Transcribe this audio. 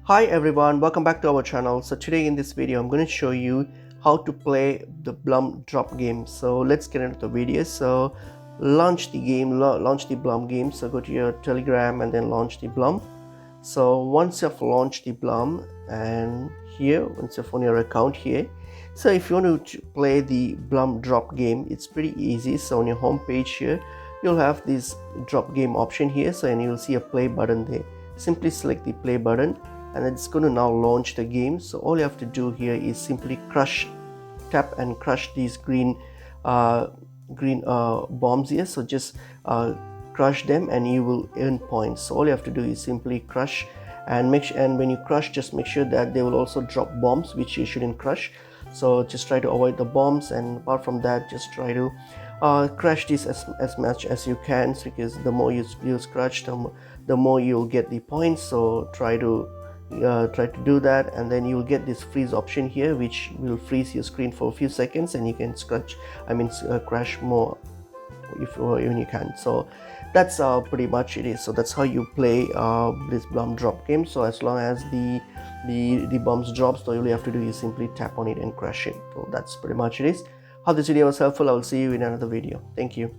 Hi everyone, welcome back to our channel. So today in this video I'm going to show you how to play the Blum Drop game. So let's get into the video. So launch the game, launch the Blum game. So go to your Telegram and then launch the Blum. So once you've launched the Blum, and here once you've on your account here, so if you want to play the Blum Drop game, it's pretty easy. So on your home page here you'll have this drop game option here, so and you'll see a play button there. Simply select the play button and it's going to now launch the game. So all you have to do here is simply tap and crush these green bombs here. So just crush them and you will earn points. So all you have to do is simply crush and when you crush, just make sure that they will also drop bombs which you shouldn't crush. So just try to avoid the bombs, and apart from that just try to crush this as much as you can, because the more you crush, the more you'll get the points. So try to do that, and then you'll get this freeze option here, which will freeze your screen for a few seconds, and you can crash more when you can. So that's pretty much it is. So that's how you play this Blum Drop game. So as long as the bombs drops, so all you have to do is simply tap on it and crush it. So that's pretty much it is. Hope this video was helpful. I will see you in another video. Thank you.